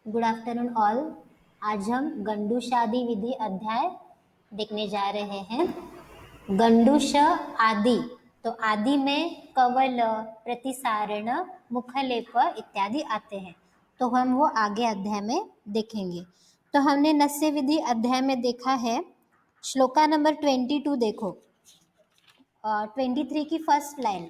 Good afternoon all. आज हम गंडूशादी विधि अध्याय देखने जा रहे हैं। गंडूश आदि, तो आदि में कवल, प्रतिसारण, मुखलेप इत्यादि आते हैं, तो हम वो आगे अध्याय में देखेंगे। तो हमने नस्य विधि अध्याय में देखा है। श्लोका नंबर 22 देखो, 23 की फर्स्ट लाइन।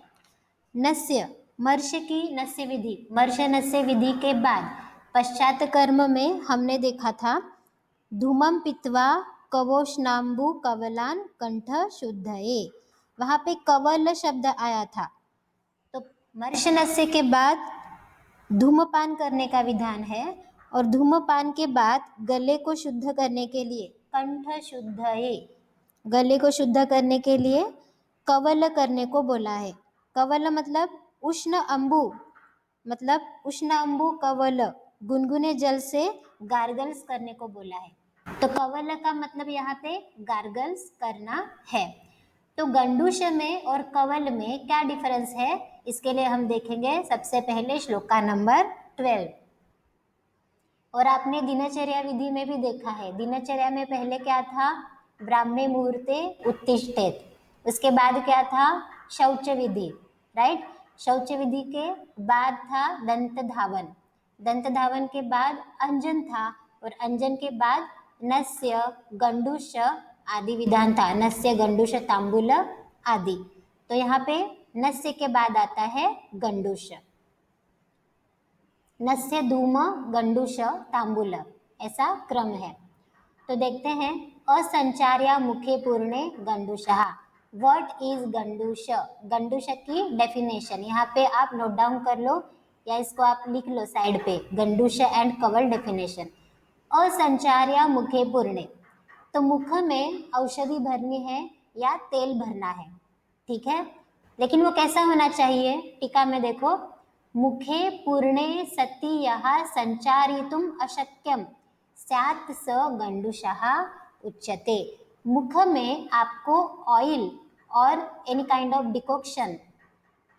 नस्य, मर्श की नस्य विधि, मर्श नस्य विधि के बाद पश्चात कर्म में हमने देखा था धूमम पित्वा कवोष्णाम्बु कवलान कंठ शुद्धये, वहां पे कवल शब्द आया था। तो मर्श नस्य के बाद धूमपान करने का विधान है, और धूमपान के बाद गले को शुद्ध करने के लिए कंठ शुद्धये, गले को शुद्ध करने के लिए कवल करने को बोला है। कवल मतलब उष्ण अंबु, मतलब उष्ण अंबु कवल, गुनगुने जल से गार्गल्स करने को बोला है। तो कवल का मतलब यहाँ पे गार्गल्स करना है। तो गंडूश में और कवल में क्या डिफरेंस है, इसके लिए हम देखेंगे सबसे पहले श्लोका नंबर 12। और आपने दिनचर्या विधि में भी देखा है, दिनचर्या में पहले क्या था, ब्राह्मे मुहूर्ते उत्तिष्ठेत, उसके बाद क्या था शौच विधि, राइट। शौच विधि के बाद था दंत धावन, दंत धावन के बाद अंजन था, और अंजन के बाद नस्य, गंडूश आदि विधान था, नस्य, गंडूश, तांबूल आदि। तो यहाँ पे नस्य के बाद आता है गंडूश, नस्य, धूम, गंडूश, तांबूल, ऐसा क्रम है। तो देखते हैं, असंचार्या मुखे पूर्णे गंडूशः। व्हाट इज गंडूश, गंडूश की डेफिनेशन यहाँ पे आप नोट डाउन कर लो, या इसको आप लिख लो साइड पे, गंडूश एंड कवल डेफिनेशन। असंचार्या मुखे पूर्णे, तो मुख में औषधि भरनी है या तेल भरना है, ठीक है, लेकिन वो कैसा होना चाहिए, टीका में देखो, मुखे पूर्णे सति यः संचारितुम अशक्यम स्यात् स गंडूशः उच्यते। मुख में आपको ऑयल और एनी काइंड ऑफ डिकॉक्शन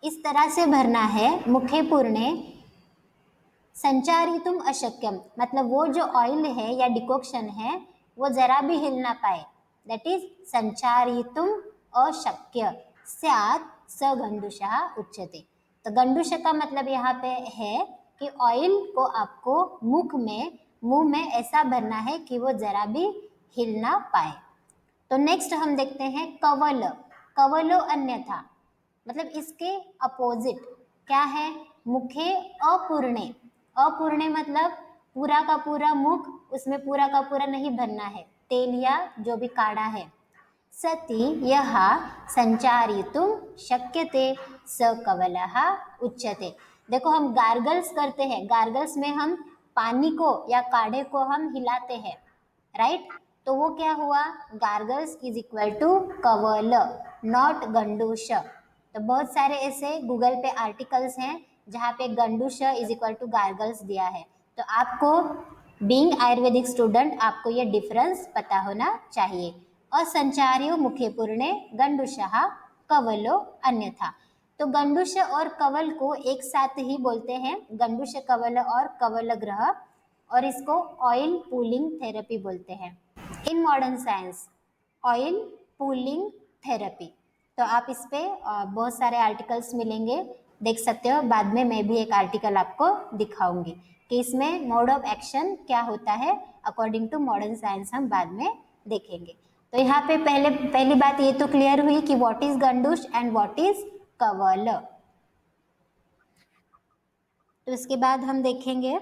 इस तरह से भरना है, मुखे पूर्णे संचारितुम अशक्यम, मतलब वो जो ऑयल है या डिकॉक्शन है वो जरा भी हिल ना पाए, दैट इज संचारितुम अशक्य, स्यात् स गंडूशः उच्यते। तो गंडूश का मतलब यहाँ पे है कि ऑयल को आपको मुंह में ऐसा भरना है कि वो जरा भी हिल ना पाए। तो नेक्स्ट हम देखते हैं कवल, कवलो अन्यथा, मतलब इसके अपोजिट क्या है, मुखे अपूर्णे, अपूर्णे मतलब पूरा का पूरा मुख, उसमें पूरा का पूरा नहीं भरना है, तेल या जो भी काढ़ा है। सति यह संचारितुम शक्यते स कवलः उच्यते। देखो हम गार्गल्स करते हैं, गार्गल्स में हम पानी को या काढ़े को हम हिलाते हैं, राइट। तो वो क्या हुआ, गार्गल्स इज इक्वल टू कवल, नॉट गंडूश। तो बहुत सारे ऐसे गूगल पे आर्टिकल्स हैं जहाँ पे गंडूश इज इक्वल टू गार्गल्स दिया है। तो आपको बीइंग आयुर्वेदिक स्टूडेंट आपको ये डिफरेंस पता होना चाहिए। असंचार्यो मुखे पूर्णे गंडूशः कवलो अन्यथा। तो गंडूश और कवल को एक साथ ही बोलते हैं, गंडूश कवल और कवल ग्रह, और इसको ऑयल पूलिंग थेरेपी बोलते हैं in modern science, oil pooling therapy. तो आप इस पे बहुत सारे आर्टिकल्स मिलेंगे, देख सकते हो, बाद में मैं भी एक आर्टिकल आपको दिखाऊंगी कि इसमें मोड ऑफ एक्शन क्या होता है अकॉर्डिंग टू मॉडर्न साइंस, हम बाद में देखेंगे। तो यहाँ पे पहली बात ये तो क्लियर हुई कि व्हाट इज गंडूश एंड व्हाट इज कवल। तो इसके बाद हम देखेंगे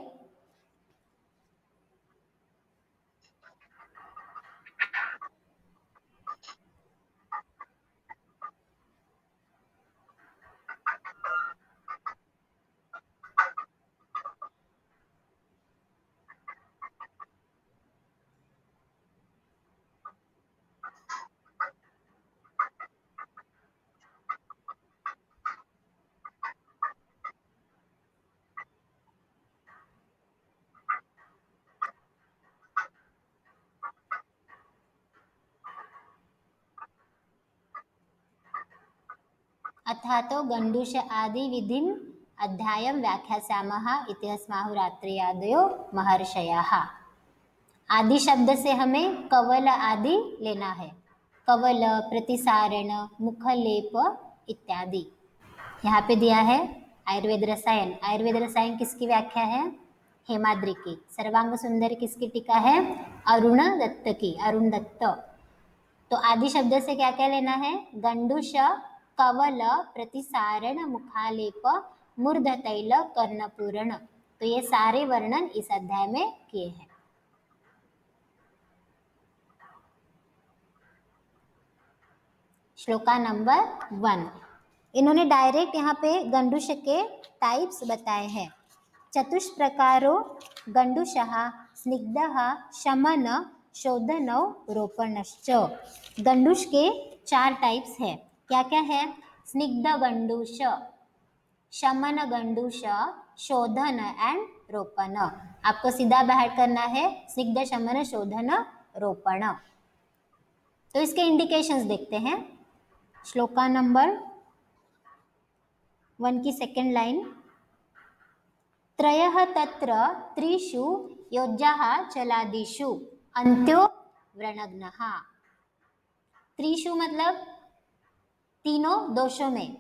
अथा तो गंडूश आदि विधिम अध्यायं व्याख्यास्यामः इति अस्माहुरात्रेयादयो महर्षयः। आदि शब्द से हमें कवल आदि लेना है, कवल, प्रतिसारण, मुखलेप इत्यादि। यहाँ पे दिया है आयुर्वेद रसायन। आयुर्वेद रसायन किसकी व्याख्या है? हेमाद्रि की। सर्वांग सुंदर किसकी टीका है? अरुण दत्त की, अरुण दत्त। तो आदि शब्द से क्या क्या लेना है? गंडुष, कवल, प्रतिसारण, मुखालेप, मूर्ध तैल, कर्णपूरण। तो ये सारे वर्णन इस अध्याय में किए हैं। श्लोका नंबर 1। इन्होंने डायरेक्ट यहाँ पे गंडुष के टाइप्स बताए हैं। चतुष्प्रकारो गंडुषः स्निग्धः शमन शोधनौ रोपणश्च। गंडुष के 4 टाइप्स है। क्या क्या है? स्निग्ध गंडुष, शमन गंडुष, शोधन एंड रोपण। आपको सीधा बाहर करना है स्निग्ध, शमन, शोधन, रोपण। तो इसके इंडिकेशंस देखते हैं। श्लोका नंबर 1 की सेकेंड लाइन। त्रयः तत्र त्रिषु योज्याः चलादिषु अन्त्यो व्रणग्नः। त्रिषु मतलब तीनों दोषों में।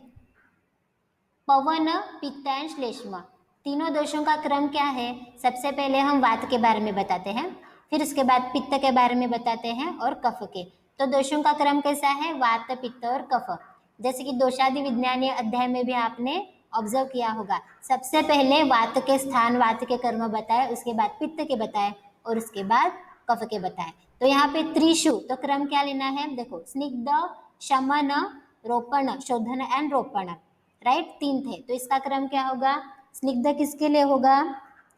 पवन, पित्त एंड श्लेष्म, तीनों दोषों का क्रम क्या है? सबसे पहले हम वात के बारे में बताते हैं, फिर उसके बाद पित्त के बारे में बताते हैं और कफ के। तो दोषों का क्रम कैसा है? वात, पित्त और कफ। जैसे कि दोषादि विज्ञानीय अध्याय में भी आपने ऑब्जर्व किया होगा, सबसे पहले वात के स्थान, वात के कर्म बताए, उसके बाद पित्त के बताए और उसके बाद कफ के बताए। तो यहाँ पे त्रिशु, तो क्रम क्या लेना है? देखो, स्निग्ध, शमन, रोपण, शोधन एंड रोपण, राइट? 3 थे, तो इसका क्रम क्या होगा? स्निग्ध किसके लिए होगा?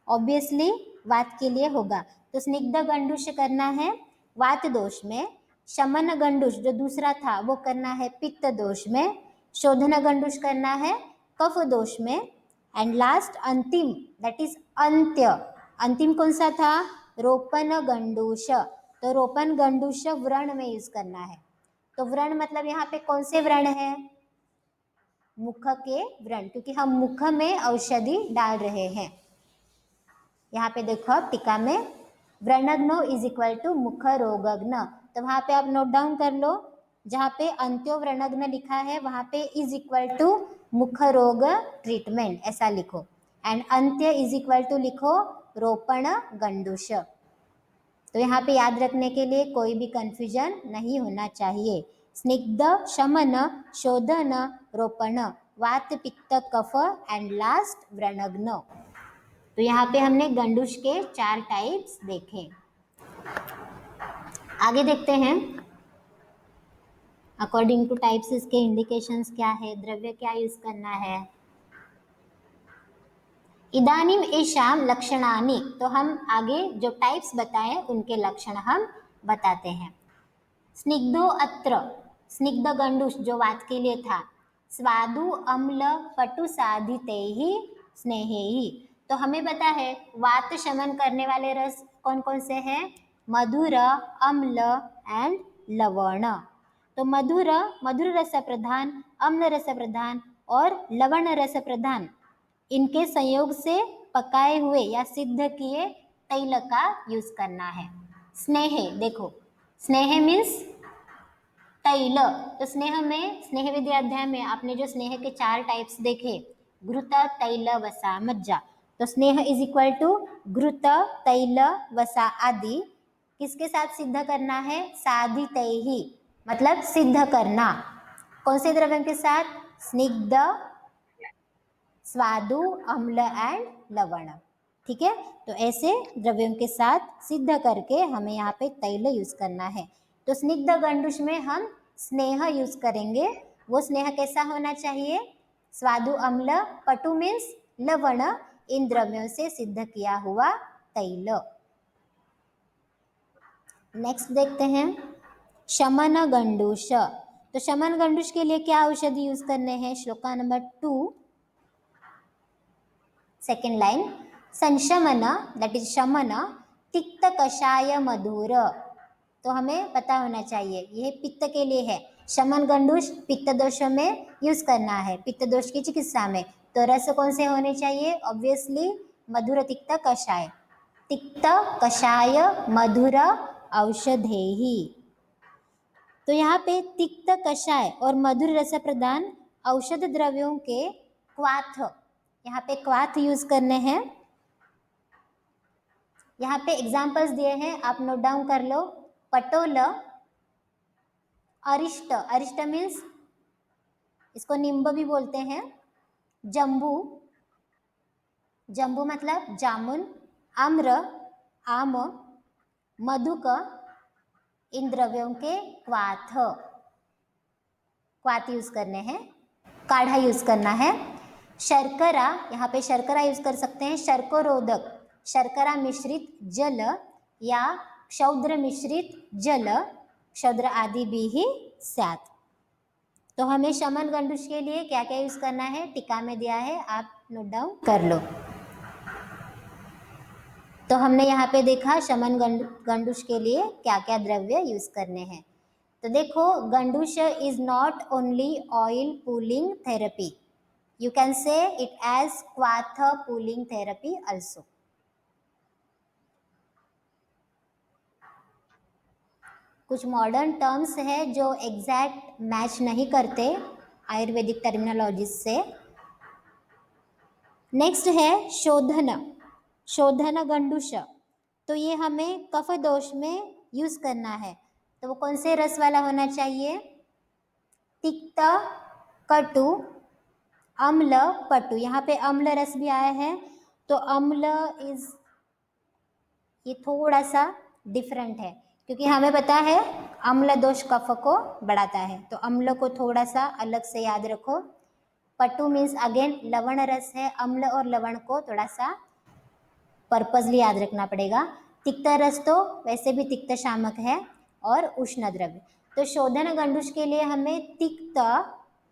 ऑब्वियसली वात के लिए होगा। तो स्निग्ध गंडुष करना है वात दोष में, शमन गंडुष जो दूसरा था वो करना है पित्त दोष में, शोधन गंडुष करना है कफ दोष में, एंड लास्ट अंतिम दैट इज अंत्य। अंतिम कौन सा था? रोपण गंडुष। तो रोपण गंडुष व्रण में यूज करना है। तो व्रण मतलब यहाँ पे कौन से व्रण है? मुख के व्रण, क्योंकि हम मुख में औषधि डाल रहे हैं। यहाँ पे देखो आप टीका में, व्रणग्नो इज इक्वल टू मुख रोगग्न। तो वहाँ पे आप नोट डाउन कर लो, जहाँ पे अंत्यो व्रणग्न लिखा है वहाँ पे इज इक्वल टू मुख रोग ट्रीटमेंट, ऐसा लिखो। एंड अंत्य इज इक्वल टू लिखो रोपण गंडुष। तो यहाँ पे याद रखने के लिए कोई भी कंफ्यूजन नहीं होना चाहिए। स्निग्ध, शमन, शोधन, रोपण, वात, पित्त, कफ एंड लास्ट व्रणग्न। तो यहाँ पे हमने गंडुष के 4 टाइप्स देखे। आगे देखते हैं अकॉर्डिंग टू टाइप्स इसके इंडिकेशंस क्या है, द्रव्य क्या यूज करना है। इदानीम एषाम लक्षणानि, तो हम आगे जो टाइप्स बताए उनके लक्षण हम बताते हैं। स्निग्धो अत्र, स्निग्ध गंडुष जो वात के लिए था। स्वादु अम्ल पटु साधितैहि स्नेहैहि, तो हमें पता है वात शमन करने वाले रस कौन कौन से हैं? मधुर, अम्ल एंड लवण। तो मधुर, मधुर रस प्रधान, अम्ल रस प्रधान और लवण रस प्रधान, इनके संयोग से पकाए हुए या सिद्ध किए तैल का यूज करना है। स्नेह, देखो स्नेह मीन्स तैल। तो स्नेह में, स्नेह विद्या अध्याय में आपने जो स्नेह के 4 टाइप्स देखे, घृत, तैल, वसा, मज्जा। तो स्नेह इज इक्वल टू घृत, तैल, वसा आदि किसके साथ सिद्ध करना है? साधितैहि, मतलब सिद्ध करना। कौन से द्रव्यों के साथ? स्निग्ध, स्वादु, अम्ल एंड लवण। ठीक है, तो ऐसे द्रव्यों के साथ सिद्ध करके हमें यहाँ पे तैल यूज करना है। तो स्निग्ध गंडुष में हम स्नेह यूज करेंगे। वो स्नेह कैसा होना चाहिए? स्वादु, अम्ल, पटु मीन्स लवण, इन द्रव्यों से सिद्ध किया हुआ तैल। नेक्स्ट देखते हैं शमन गंडुष। तो शमन गंडुष के लिए क्या औषधि यूज करने हैं? श्लोका नंबर 2 सेकेंड लाइन। संशमन दैट इज शमन, तिक्त कषाय मधुर। तो हमें पता होना चाहिए यह पित्त के लिए है। शमन गंडुष पित्त दोषों में यूज करना है, पित्त दोष की चिकित्सा में। तो रस कौन से होने चाहिए? ऑब्वियसली मधुर तिक्त कषाय, तिक्त कषाय मधुर औषधेहि। तो यहाँ पे तिक्त कषाय और मधुर रस प्रदान औषध द्रव्यों के क्वाथ, यहाँ पे क्वाथ यूज करने हैं। यहाँ पे एग्जाम्पल्स दिए हैं, आप नोट डाउन कर लो। पटोल, अरिष्ट, अरिष्ट मीन्स इसको नींबू भी बोलते हैं, जम्बू, जम्बू मतलब जामुन, आम्र, आम, मधुक, इन द्रव्यों के क्वाथ, क्वाथ यूज करने हैं, काढ़ा यूज करना है। शर्करा, यहाँ पे शर्करा यूज कर सकते हैं, शर्करोदक, शर्करा मिश्रित जल या क्षौद्र मिश्रित जल, क्षौद्र आदि भी ही स्यात्। तो हमें शमन गंडूष के लिए क्या क्या यूज करना है, टीका में दिया है, आप नोट डाउन कर लो। तो हमने यहाँ पे देखा शमन गंडूष के लिए क्या क्या द्रव्य यूज करने हैं। तो देखो, गंडूष is not only oil pulling therapy, you can say it as क्वाथ पुलिंग थेरेपी ऑल्सो। कुछ मॉडर्न टर्म्स है जो एग्जैक्ट मैच नहीं करते आयुर्वेदिक टर्मिनोलॉजी से। नेक्स्ट है शोधन, शोधन गंडूष, तो ये हमें कफ दोष में यूज करना है। तो वो कौन से रस वाला होना चाहिए? तिक्त, कटु, अम्ल, पटु। यहाँ पे अम्ल रस भी आया है, तो अम्ल इज, ये थोड़ा सा डिफरेंट है क्योंकि हमें पता है अम्ल दोष कफ को बढ़ाता है, तो अम्ल को थोड़ा सा अलग से याद रखो। पटु मीन्स अगेन लवण रस है, अम्ल और लवण को थोड़ा सा पर्पजली याद रखना पड़ेगा। तिक्त रस तो वैसे भी तिक्त शामक है और उष्ण द्रव्य। तो शोधन गंडूष के लिए हमें तिक्त,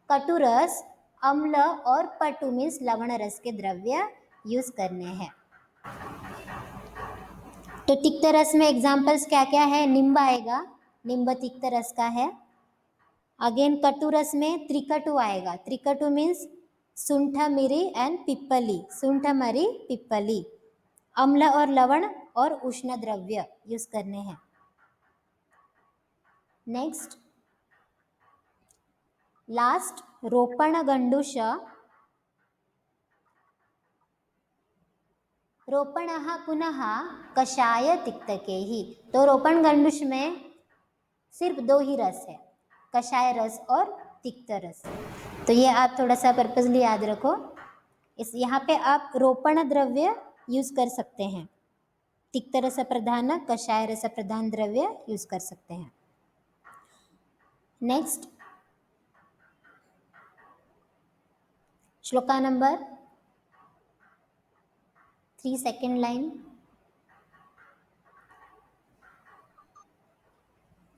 कटुरस, अम्ल और पटु मीन्स लवण रस के द्रव्य यूज करने हैं। तो तिक्त रस में एग्जाम्पल्स क्या क्या है? निम्ब आएगा, निम्ब तिक्त रस का है। अगेन कटु रस में त्रिकटु आएगा, त्रिकटु मीन्स सुंठ, मिरी एंड पिप्पली, सुंठ, मरी, पिप्पली। अम्ल और लवण और उष्ण द्रव्य यूज करने हैं। नेक्स्ट लास्ट रोपण गंडूष, रोपण पुनः कषाय तिक्तके ही। तो रोपण गंडूष में सिर्फ दो ही रस है, कषाय रस और तिक्त रस। तो ये आप थोड़ा सा पर्पजली याद रखो। इस यहाँ पे आप रोपण द्रव्य यूज कर सकते हैं, तिक्त रस प्रधान, कषाय रस प्रधान द्रव्य यूज कर सकते हैं। Next shloka number 3 second line.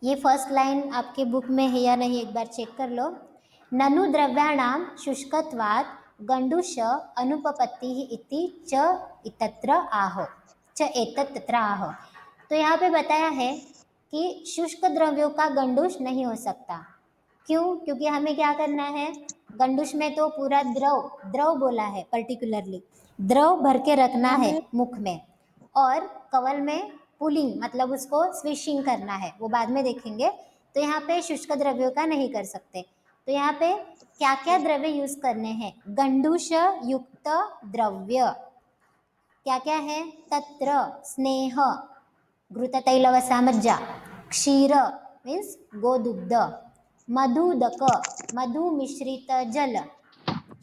ये फर्स्ट लाइन आपके बुक में है या नहीं एक बार चेक कर लो। ननु द्रव्याणाम शुष्कत्वात् गंडूष अनुपपत्ति इति च इतत्र आहो, च एतत् तत्र आहो। तो यहाँ पे बताया है कि शुष्क द्रव्यों का गंडूष नहीं हो सकता। क्यों? क्योंकि हमें क्या करना है, गंडूष में तो पूरा द्रव, द्रव बोला है, पर्टिकुलरली द्रव भर के रखना है मुख में, और कवल में पुलिंग मतलब उसको स्विशिंग करना है, वो बाद में देखेंगे। तो यहाँ पे शुष्क द्रव्यों का नहीं कर सकते। तो यहाँ पे क्या क्या द्रव्य यूज करने हैं? गंडूष युक्त द्रव्य क्या क्या है? तत्र स्नेह, घृततैलवसामज्जा, क्षीर मीन्स गोदुग्ध, मधुदक, मधु मिश्रित जल,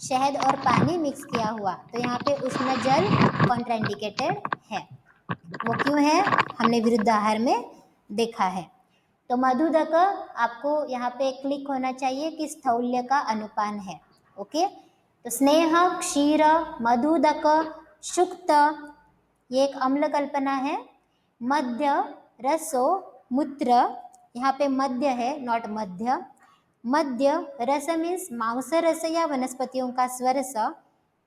शहद और पानी मिक्स किया हुआ। तो यहाँ पे उष्ण जल कॉन्ट्राइंडिकेटेड है। वो क्यों है? हमने विरुद्ध आहार में देखा है। तो मधुदक आपको यहाँ पे क्लिक होना चाहिए कि स्थौल्य का अनुपान है। ओके, तो स्नेह, क्षीर, मधुदक, शुक्त, ये एक अम्ल कल्पना है। मध्य, रसो, मूत्र, यहाँ पे मध्य है, नॉट मध्य। मध्य रस मीन्स मांस रस या वनस्पतियों का स्वरस।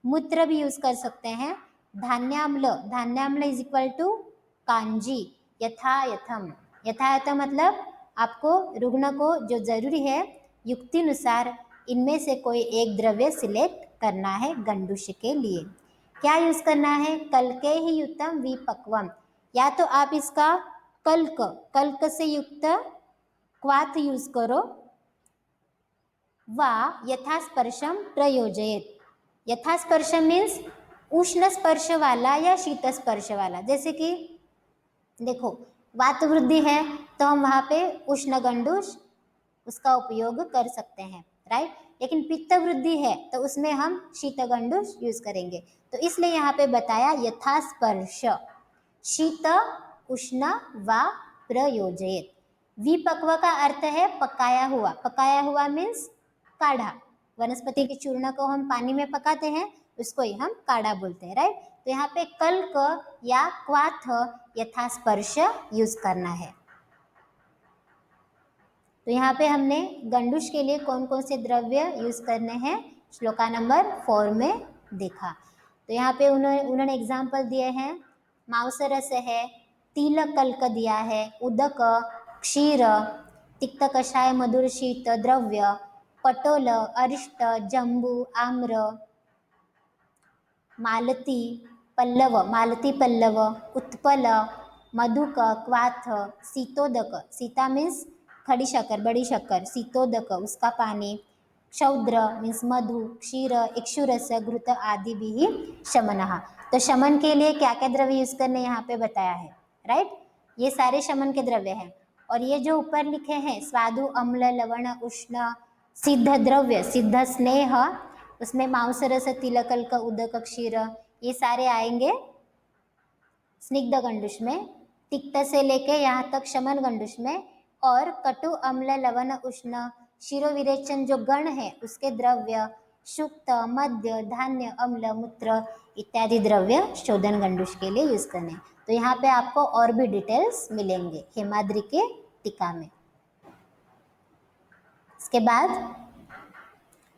मूत्र भी यूज कर सकते हैं। धान्याम्ल, धान्याम्ल इज इक्वल टू कांजी, यथायथम, यथायथम मतलब आपको रुग्ण को जो जरूरी है युक्तिनुसार इनमें से कोई एक द्रव्य सिलेक्ट करना है गंडूश के लिए। क्या यूज करना है? कल्के ही युक्तम विपक्वम, या तो आप इसका कल्क से युक्त क्वाथ यूज करो, वा यथास्पर्शम प्रयोजयेत। यथास्पर्श मीन्स उष्ण स्पर्श वाला या शीत स्पर्श वाला। जैसे कि देखो वात वृद्धि है तो हम वहाँ पे उष्ण गंडूश उसका उपयोग कर सकते हैं, राइट। लेकिन पित्त वृद्धि है तो उसमें हम शीत गंडूश यूज करेंगे। तो इसलिए यहाँ पे बताया यथास्पर्श, शीत उष्ण व प्रयोजयेत। विपक्व का अर्थ है पकाया हुआ। पकाया हुआ मीन्स काढ़ा। वनस्पति के चूर्ण को हम पानी में पकाते हैं, उसको ही हम काढ़ा बोलते हैं, राइट। तो यहाँ पे कल्क या क्वाथ यथास्पर्श यूज करना है। तो यहाँ पे हमने गंडूश के लिए कौन कौन से द्रव्य यूज करने हैं श्लोका नंबर 4 में देखा। तो यहाँ पे उन्होंने एग्जाम्पल दिए हैं, मांसरस है, तिल कल्क दिया है, उदक, क्षीर, तिक्त कषाय, मधुर शीत द्रव्य, पटोल, अरिष्ट, जंबू, आम्र, मालती पल्लव, उत्पल, मधुक, क्वाथ, शीतोदक, सीता मीन्स खड़ी शक्कर, बड़ी शक्कर, शीतोदक उसका पानी, क्षौद्र मीन्स मधु, क्षीर, इक्षुरस, घृत आदि भी ही शमनः। तो शमन के लिए क्या क्या द्रव्य यूज करने यहाँ पे बताया है, राइट। ये सारे शमन के द्रव्य हैं। और ये जो ऊपर लिखे हैं स्वादु, अम्ल, लवण, उष्ण, सिद्ध द्रव्य, सिद्ध स्नेह, उसमें मांसरस, तिलकल्क, उदक, क्षीर, ये सारे आएंगे स्निग्ध गंडूश में। तिक्त से लेके यहाँ तक शमन गंडूश में। और कटु, अम्ल, लवण, उष्ण, शिरोविरेचन जो गण है उसके द्रव्य, शुक्त, मध्य, धान्य, अम्ल, मूत्र इत्यादि द्रव्य शोधन गंडूश के लिए यूज करने। तो यहाँ पे आपको और भी डिटेल्स मिलेंगे हेमाद्रि के टीका में। इसके बाद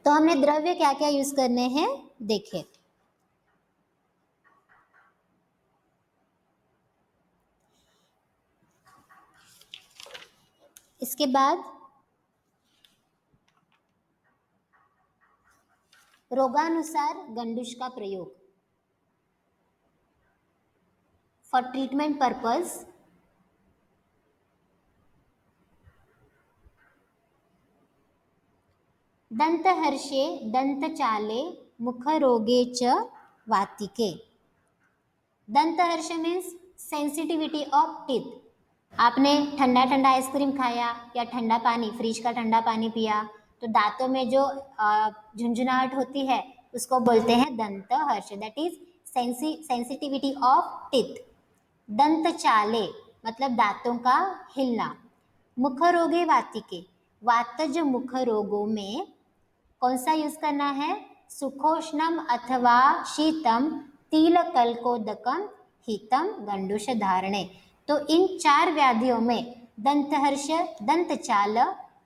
तो हमने द्रव्य क्या क्या यूज करने हैं देखे। इसके बाद रोगानुसार गंडूश का प्रयोग फॉर ट्रीटमेंट पर्पस। दंतहर्षे, दंतचाले, मुखरोगे च वातिके। दंतहर्ष मीन्स सेंसिटिविटी ऑफ टीथ। आपने ठंडा ठंडा आइसक्रीम खाया या ठंडा पानी, फ्रिज का ठंडा पानी पिया तो दांतों में जो झुंझुनाहट होती है उसको बोलते हैं दंतहर्ष, that is sensitivity of teeth. दंतचाले मतलब दांतों का हिलना। मुखरोगे वातिके, वातज मुख रोगों में कौन सा यूज करना है? सुखोष्णम अथवा शीतम, तिलकल्कोदकम, हितम गंडूश धारणे। तो इन 4 व्याधियों में दंतहर्ष, दंतचाल,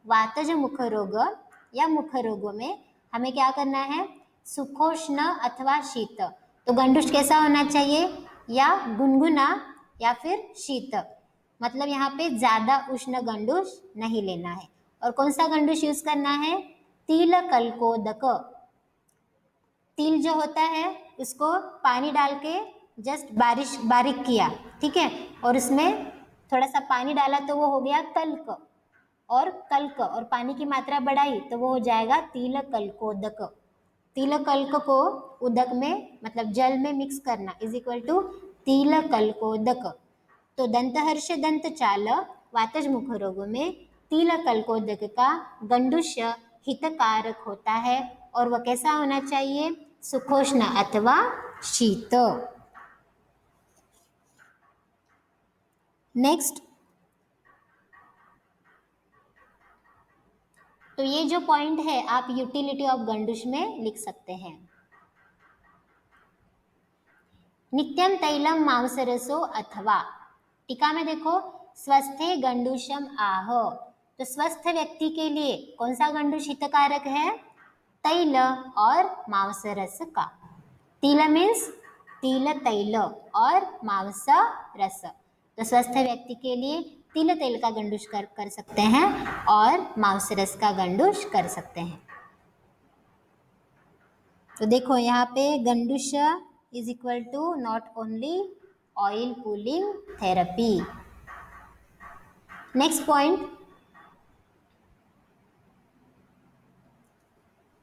वातज मुख रोग या मुख रोगों में हमें क्या करना है? सुखोष्ण अथवा शीत। तो गंडूश कैसा होना चाहिए? या गुनगुना या फिर शीत। मतलब यहाँ पे ज्यादा उष्ण गंडूश नहीं लेना है। और कौन सा गंडूश यूज करना है? तिलकल्कोदक। तिल जो होता है उसको पानी डाल के जस्ट बारीक किया, ठीक है, और उसमें थोड़ा सा पानी डाला तो वो हो गया कल्क। और कल्क और पानी की मात्रा बढ़ाई तो वो हो जाएगा तिलकल्कोदक। तिलकल्क को उदक में मतलब जल में मिक्स करना इज इक्वल टू तिलकल्कोदक। तो दंतहर्ष, दंतचाल, वातज मुख रोगों में तिलकल्कोदक का गंडूश हितकारक होता है। और वह कैसा होना चाहिए? सुखोष्ण अथवा शीत। नेक्स्ट, तो ये जो पॉइंट है आप यूटिलिटी ऑफ गंडूश में लिख सकते हैं। नित्यम तैलम मांसरसो अथवा, टीका में देखो स्वस्थे गंडूशम आह। तो स्वस्थ व्यक्ति के लिए कौन सा गंडूश हितकारक है? तैल और मांसरस का। तिल मीन्स तिल तैल और मांस रस। तो स्वस्थ व्यक्ति के लिए तिल तेल का गंडूश कर सकते हैं और मांस रस का गंडूश कर सकते हैं। तो देखो यहाँ पे गंडुश is equal to not only oil pulling therapy. Next point,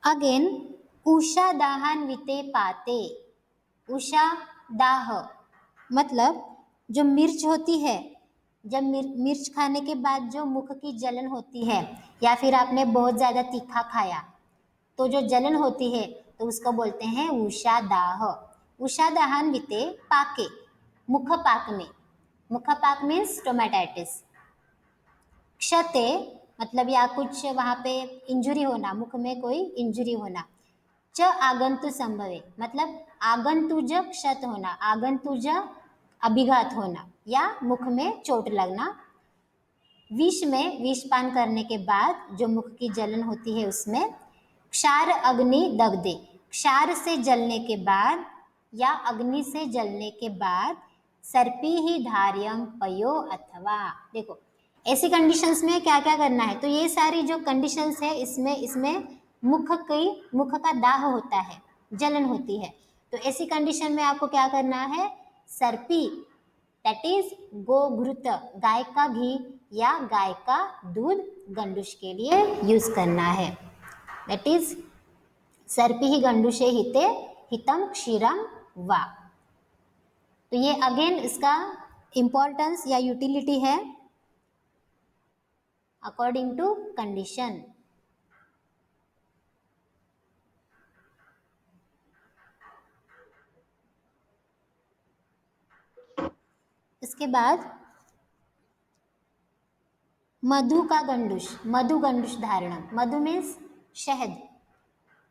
again उषा दाहान्विते पाते। उषा दाह मतलब जो मिर्च होती है, जब मिर्च खाने के बाद जो मुख की जलन होती है, या फिर आपने बहुत ज़्यादा तीखा खाया तो जो जलन होती है तो उसको बोलते हैं उषा दाह। उषा दाहान्विते पाके, मुख पाक में, मुख पाक मीन्स टोमेटाइटिस। क्षते मतलब या कुछ वहाँ पे इंजुरी होना, मुख में कोई इंजुरी होना। च आगंतु संभवे मतलब आगंतुज क्षत होना, आगंतुज अभिघात होना या मुख में चोट लगना। विष में, विष पान करने के बाद जो मुख की जलन होती है उसमें। क्षार अग्नि दग्धे, क्षार से जलने के बाद या अग्नि से जलने के बाद। सर्पी ही धार्यम पयो अथवा, देखो ऐसी कंडीशंस में क्या क्या करना है। तो ये सारी जो कंडीशंस है इसमें मुख का दाह होता है, जलन होती है। तो ऐसी कंडीशन में आपको क्या करना है, सर्पी दैट इज गोघृत, गाय का घी या गाय का दूध गंडुश के लिए यूज करना है। दैट इज सर्पी ही गंडुषे हिते हितम क्षीरम वा। तो ये अगेन इसका इंपॉर्टेंस या यूटिलिटी है अकॉर्डिंग टू कंडीशन। इसके बाद मधु का गंडुश, मधु गंडुश धारणा। मधु मीन्स शहद।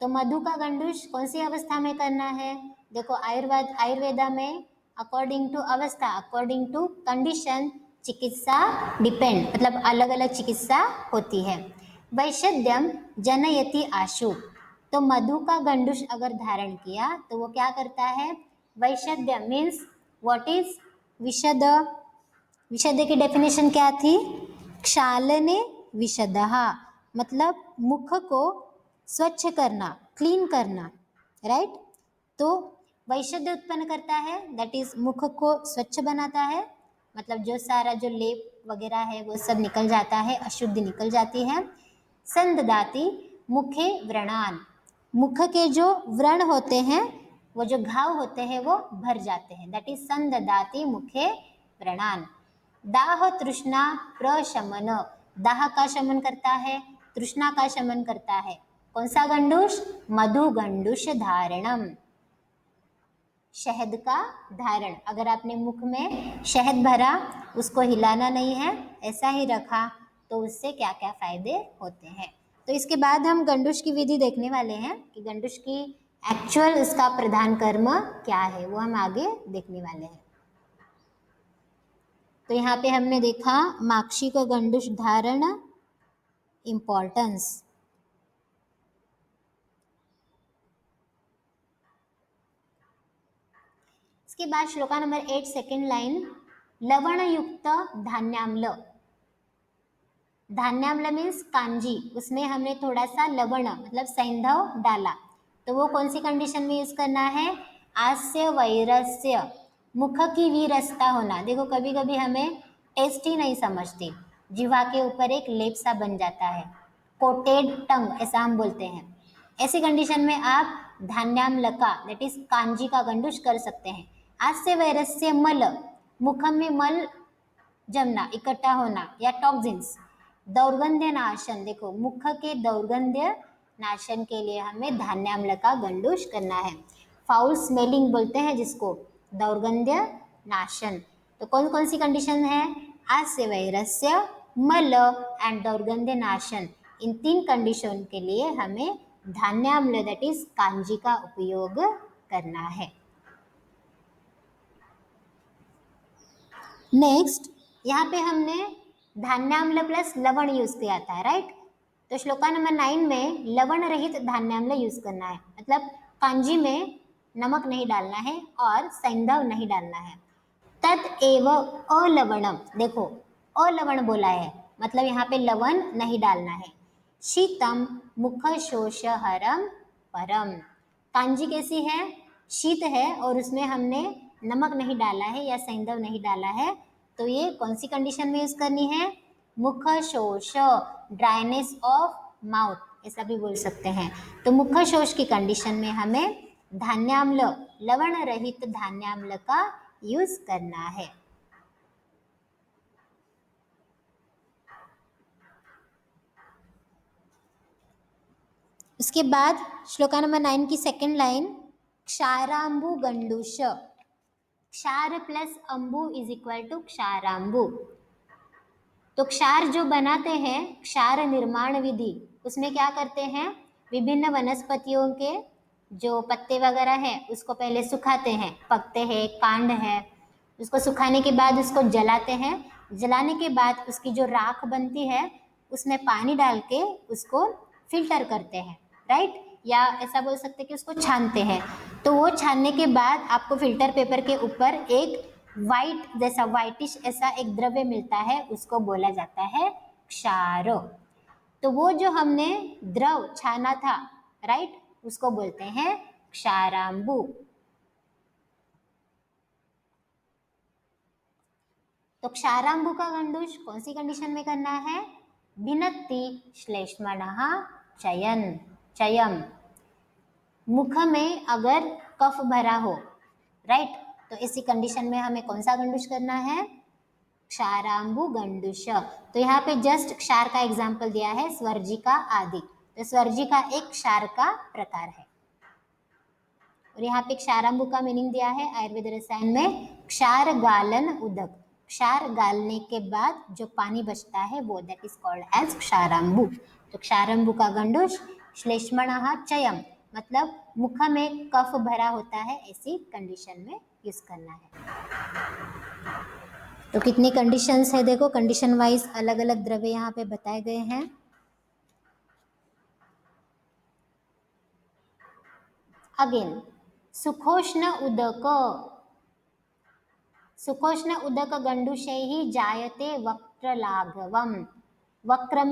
तो मधु का गंडुश कौन सी अवस्था में करना है। देखो आयुर्वेदा में अकॉर्डिंग टू अवस्था, अकॉर्डिंग टू कंडीशन चिकित्सा डिपेंड, मतलब अलग अलग चिकित्सा होती है। वैशद्यम जनयति आशु, तो मधु का गंडुश अगर धारण किया तो वो क्या करता है, वैशद्यम मीन्स व्हाट इज विशद। विशद की डेफिनेशन क्या थी, क्षालने विशदः मतलब मुख को स्वच्छ करना, क्लीन करना, राइट। तो वैशद्य उत्पन्न करता है, दैट इज मुख को स्वच्छ बनाता है, मतलब जो सारा जो लेप वगैरह है वो सब निकल जाता है, अशुद्धि निकल जाती है। संददाति मुखे व्रणान, मुख के जो व्रण होते हैं, वो जो घाव होते हैं वो भर जाते हैं, दैट इज संददाति मुखे व्रणान। दाह तृष्णा प्रशमन, दाह का शमन करता है, तृष्णा का शमन करता है। कौन सा गंडुश, मधु गंडुश धारणम, शहद का धारण। अगर आपने मुख में शहद भरा, उसको हिलाना नहीं है, ऐसा ही रखा, तो उससे क्या क्या फायदे होते हैं। तो इसके बाद हम गंडुश की विधि देखने वाले हैं कि गंडुश की एक्चुअल इसका प्रधान कर्म क्या है, वो हम आगे देखने वाले हैं। तो यहाँ पे हमने देखा माक्षी का गंडुश धारण इम्पॉर्टेंस। इसके बाद श्लोका नंबर 8 सेकेंड लाइन, लवण युक्त धान्याम्ल। धान्याम्ल मीन्स कांजी, उसमें हमने थोड़ा सा लवण मतलब सैंधव डाला, तो वो कौन सी कंडीशन में यूज करना है, आस्य वैरस्य, मुख की वीरसता होना। देखो कभी कभी हमें टेस्ट ही नहीं समझते, जीवा के ऊपर एक लेप सा बन जाता है, कोटेड टंग ऐसा हम बोलते हैं। ऐसी कंडीशन में आप धान्याम्ल का दैट इज कांजी का गंडुश कर सकते हैं। आस्य वैरस्य मल, मुख में मल जमना, इकट्ठा होना या टॉक्सिन्स। दौर्गंध्य नाशन, देखो मुख के दौर्गंध्य नाशन के लिए हमें धान्याम्ल का गंडुश करना है। फाउल स्मेलिंग बोलते हैं जिसको, दौर्गंध्य नाशन। तो कौन कौन सी कंडीशन है, आस्य वैरस्य, मल एंड दौर्गंध्य नाशन। इन 3 कंडीशन के लिए हमें धान्याम्ल दैट इज कांजी का उपयोग करना है। नेक्स्ट यहाँ पे हमने धान्याम्ल प्लस लवण यूज किया था, राइट। तो श्लोका नंबर 9 में लवण रहित धान्याम्ल यूज करना है, मतलब कांजी में नमक नहीं डालना है और सैंधव नहीं डालना है। तद एव अलवणम, देखो अलवण बोला है, मतलब यहाँ पे लवण नहीं डालना है। शीतम मुख शोषहरम परम, कांजी कैसी है, शीत है और उसमें हमने नमक नहीं डाला है या सैंधव नहीं डाला है, तो ये कौन सी कंडीशन में यूज करनी है, मुख शोष, ड्राइनेस ऑफ माउथ ऐसा भी बोल सकते हैं। तो मुख शोष की कंडीशन में हमें धान्याम्ल, लवण रहित धान्याम्ल का यूज करना है। उसके बाद श्लोका नंबर 9 की सेकंड लाइन, क्षाराम्बु गंडूश, क्षार प्लस अंबु इज इक्वल टू क्षाराम्बु। तो क्षार जो बनाते हैं, क्षार निर्माण विधि, उसमें क्या करते हैं, विभिन्न वनस्पतियों के जो पत्ते वगैरह हैं उसको पहले सुखाते हैं, पकते हैं, कांड है, उसको सुखाने के बाद उसको जलाते हैं, जलाने के बाद उसकी जो राख बनती है उसमें पानी डाल के उसको फिल्टर करते हैं, राइट, या ऐसा बोल सकते हैं कि उसको छानते हैं। तो वो छानने के बाद आपको फिल्टर पेपर के ऊपर एक वाइट जैसा वाइटिश ऐसा एक द्रव्य मिलता है, उसको बोला जाता है क्षार। तो वो जो हमने द्रव छाना था, राइट, उसको बोलते हैं क्षाराम्बु। तो क्षाराम्बु का गंडूष कौन सी कंडीशन में करना है, भिनत्ति श्लेष्मणः चयन, चयम, मुख में अगर कफ भरा हो, राइट, तो इसी कंडीशन में हमें कौन सा गंडूष करना है, क्षाराम्बु गंडूष। तो यहाँ पे जस्ट क्षार का एग्जाम्पल दिया है, स्वर्जिका आदि, तो स्वर्जिका एक क्षार का प्रकार है। और यहाँ पे क्षाराम्बु का मीनिंग दिया है आयुर्वेद रसायन में, क्षार गालन उदक, क्षार गालने के बाद जो पानी बचता है वो, दैट इज कॉल्ड एज क्षाराम्बु। तो क्षाराम्बु का गंडूष श्लेष्मणः चयम, मतलब मुख में कफ भरा होता है ऐसी कंडीशन में यूज करना है। तो कितनी कंडीशंस है देखो, कंडीशन वाइज अलग अलग द्रव्य यहाँ पे बताए गए हैं। अगेन सुखोष्ण उदक, सुखोष्ण उदक गंडूशैः जायते वक्त्रलाघवम, वक्र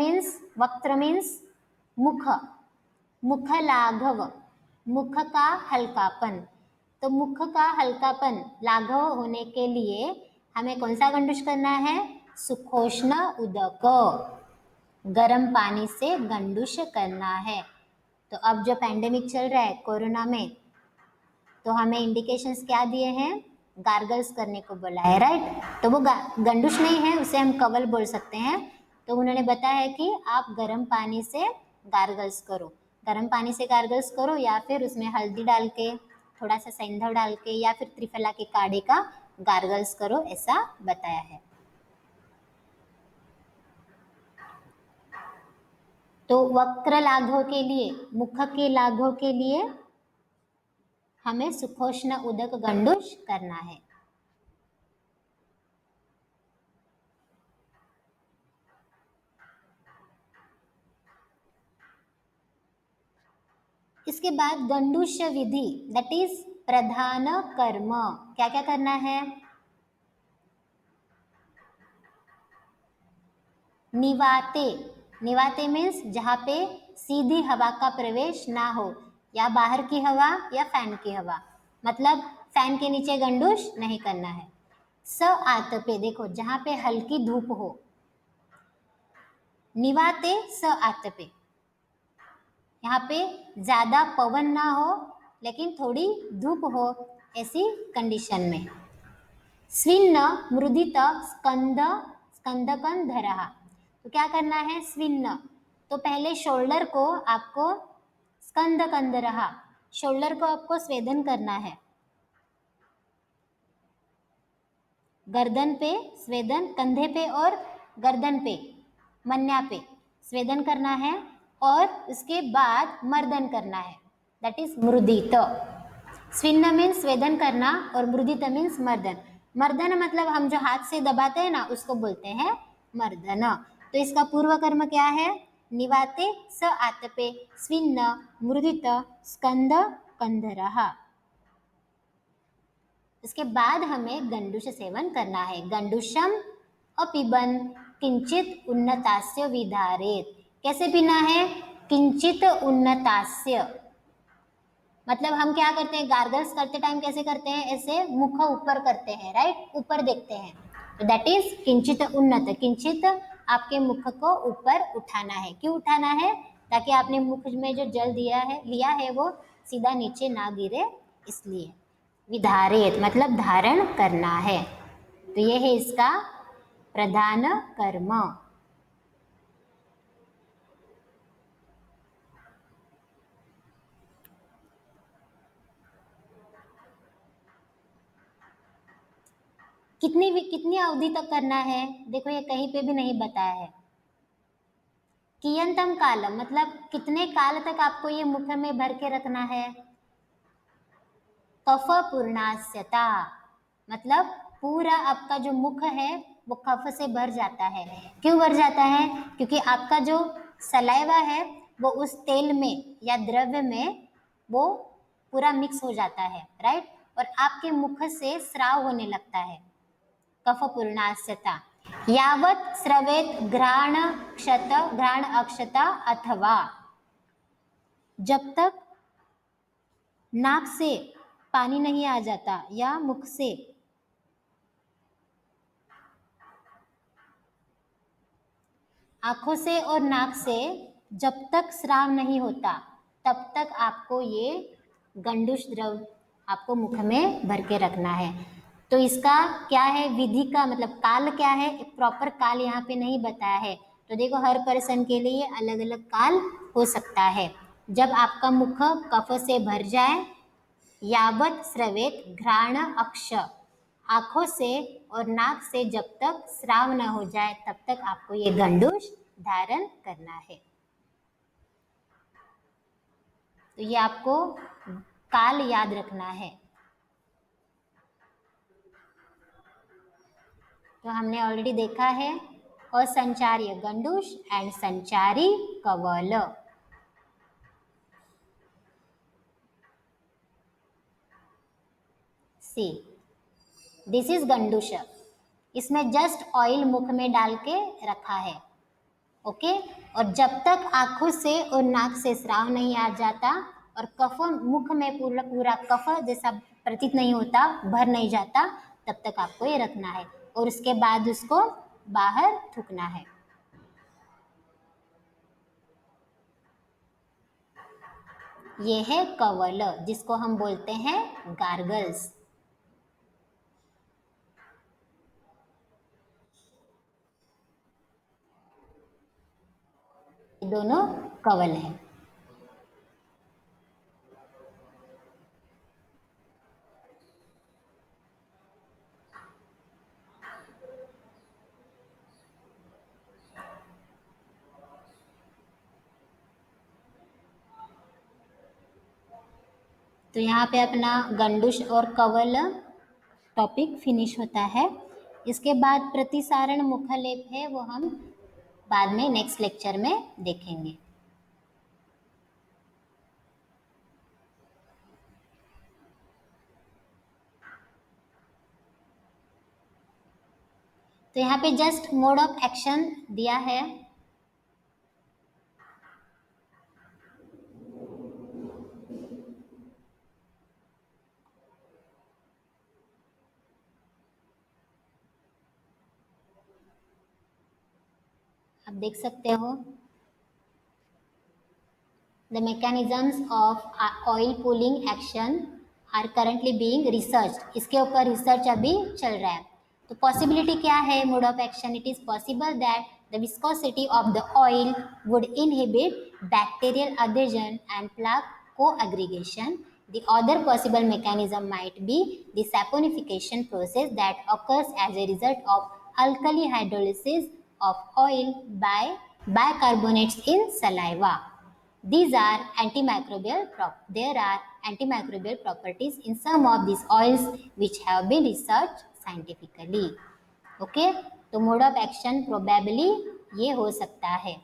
मीन्स मुख, मुखलाघव, मुख का हल्कापन। तो मुख का हल्कापन लाघव होने के लिए हमें कौन सा गंडूश करना है, सुखोष्ण उदक, गर्म पानी से गंडूश करना है। तो अब जो पैंडेमिक चल रहा है कोरोना में, तो हमें इंडिकेशंस क्या दिए हैं, गार्गल्स करने को बोला है, राइट। तो वो गंडूश नहीं है, उसे हम कवल बोल सकते हैं। तो उन्होंने बताया है कि आप गर्म पानी से गार्गल्स करो, गर्म पानी से गार्गल्स करो, या फिर उसमें हल्दी डाल के, थोड़ा सा सैंधव डाल के, या फिर त्रिफला के काढ़े का गार्गल्स करो, ऐसा बताया है। तो वक्र लाघव के लिए, मुख के लाघव के लिए हमें सुखोष्ण उदक गंडूश करना है। इसके बाद गंडूश विधि, दैट इज प्रधान कर्म, क्या क्या करना है, निवाते, निवाते मीन्स जहाँ पे सीधी हवा का प्रवेश ना हो, या बाहर की हवा या फैन की हवा, मतलब फैन के नीचे गंडूश नहीं करना है। स आतपे, देखो जहाँ पे हल्की धूप हो, निवाते स आतपे, यहाँ पे ज्यादा पवन ना हो लेकिन थोड़ी धूप हो, ऐसी कंडीशन में। स्विन्न मृदित स्कंद स्कंदकन धरा, तो क्या करना है, स्विन्न, तो पहले शोल्डर को आपको स्कंद कंद रहा, शोल्डर को आपको स्वेदन करना है, गर्दन पे स्वेदन, कंधे पे और गर्दन पे, मन्या पे स्वेदन करना है, और उसके बाद मर्दन करना है, दैट इज मृदित। स्विन्न मीन्स स्वेदन करना और मृदित मीन्स मर्दन। मर्दन मतलब हम जो हाथ से दबाते हैं ना, उसको बोलते हैं मर्दन। तो इसका पूर्व कर्म क्या है, निवाते स आतपे स्विन्न मृदित स्कंद कंधरः। इसके बाद हमें गंडूश सेवन करना है। गंडूशम अपिबन किंचित उन्नतास्य विधारेत, कैसे पीना है, किंचित उन्नतास्य, मतलब हम क्या करते हैं, गार्गल्स करते टाइम कैसे करते हैं, ऐसे मुख ऊपर करते हैं, राइट, ऊपर देखते हैं, तो दैट इज किंचित उन्नत। किंचित आपके मुख को ऊपर उठाना है। क्यों उठाना है? ताकि आपने मुख में जो जल लिया है वो सीधा नीचे ना गिरे, इसलिए। विधारित मतलब धारण करना है, तो ये है इसका प्रधान कर्म। कितनी अवधि तक करना है, देखो ये कहीं पे भी नहीं बताया है। कियंतम कालम मतलब कितने काल तक आपको ये मुख में भर के रखना है। कफ पूर्णास्यता मतलब पूरा आपका जो मुख है वो कफ से भर जाता है। क्यों भर जाता है? क्योंकि आपका जो सलाइवा है वो उस तेल में या द्रव्य में वो पूरा मिक्स हो जाता है, राइट, और आपके मुख से स्राव होने लगता है। कफ पूर्णास्यता यावत स्रवेत घ्राण अक्षता अथवा, जब तक नाक से पानी नहीं आ जाता या मुख से आंखों से और नाक से जब तक स्राव नहीं होता तब तक आपको ये गंडूष द्रव आपको मुख में भर के रखना है। तो इसका क्या है विधि का मतलब काल क्या है, एक प्रॉपर काल यहाँ पे नहीं बताया है। तो देखो हर पर्सन के लिए अलग अलग काल हो सकता है। जब आपका मुख कफ से भर जाए, यावत स्रवेत घ्राण अक्ष, आंखों से और नाक से जब तक स्राव न हो जाए तब तक आपको ये गंडूश धारण करना है। तो ये आपको काल याद रखना है। तो हमने ऑलरेडी देखा है असंचारी गंडूश एंड संचारी कवल। सी दिस इज गंडूश, इसमें जस्ट ऑयल मुख में डाल के रखा है, ओके। और जब तक आंखों से और नाक से स्राव नहीं आ जाता और कफ मुख में पूरा पूरा कफ जैसा प्रतीत नहीं होता, भर नहीं जाता, तब तक आपको ये रखना है और उसके बाद उसको बाहर थूकना है। ये है कवल जिसको हम बोलते हैं गार्गल्स। ये दोनों कवल हैं। तो यहाँ पे अपना गंडुश और कवल टॉपिक फिनिश होता है। इसके बाद प्रतिसारण मुखलेप है, वो हम बाद में नेक्स्ट लेक्चर में देखेंगे। तो यहाँ पे जस्ट मोड ऑफ एक्शन दिया है। आप देख सकते हो the mechanisms of oil pulling action are currently being research. इसके ऊपर रिसर्च अभी चल रहा है। तो पॉसिबिलिटी क्या है mode of action? It is possible that the viscosity of the oil would inhibit bacterial adhesion and plaque co-aggregation. The other possible mechanism might be the saponification process that occurs as a result of alkali hydrolysis of oil by bicarbonates in saliva. There are antimicrobial properties in some of these oils which have been researched scientifically. Okay, तो mode of action probably ये हो सकता है।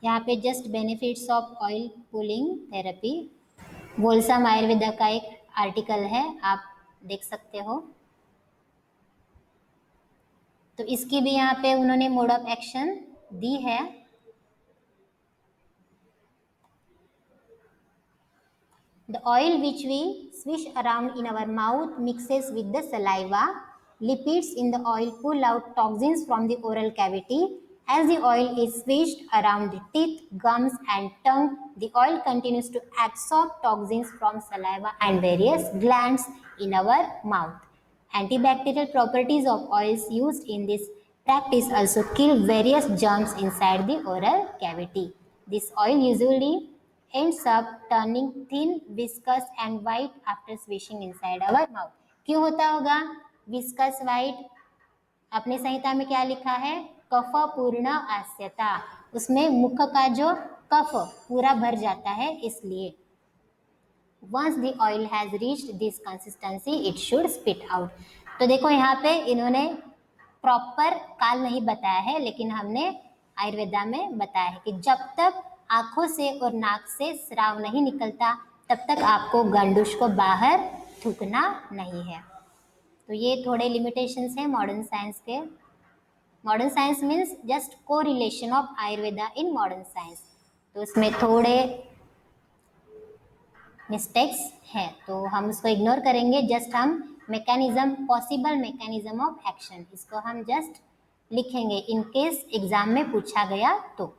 यहाँ पे just benefits of oil pulling therapy, wholesome Ayurveda का एक article है, आप देख सकते हो। तो इसकी भी यहाँ पे उन्होंने मोड ऑफ एक्शन दी है। The oil which we swish around in our mouth mixes with the saliva. Lipids in the oil pull out toxins from the oral cavity. As the oil is swished around the teeth, gums and tongue, the oil continues to absorb toxins from saliva and various glands in our mouth. Antibacterial properties of oils used in this practice also kill various germs inside the oral cavity. This oil usually ends up turning thin, viscous and white after swishing inside our mouth. क्यों होता होगा viscous white? अपने संहिता में क्या लिखा है? कफ पूर्ण आस्यता, उसमें मुख का जो कफ पूरा भर जाता है, इसलिए। Once the oil has reached this consistency, it should spit out. तो देखो यहाँ पे इन्होंने प्रॉपर काल नहीं बताया है, लेकिन हमने आयुर्वेदा में बताया है कि जब तक आंखों से और नाक से स्राव नहीं निकलता तब तक आपको गंडूश को बाहर थूकना नहीं है। तो ये थोड़े लिमिटेशंस हैं मॉडर्न साइंस के। Modern science means just correlation of Ayurveda in modern science, तो उसमें थोड़े मिस्टेक्स हैं, तो हम उसको इग्नोर करेंगे। जस्ट हम mechanism, possible mechanism of action, इसको हम जस्ट लिखेंगे इन केस एग्जाम में पूछा गया तो।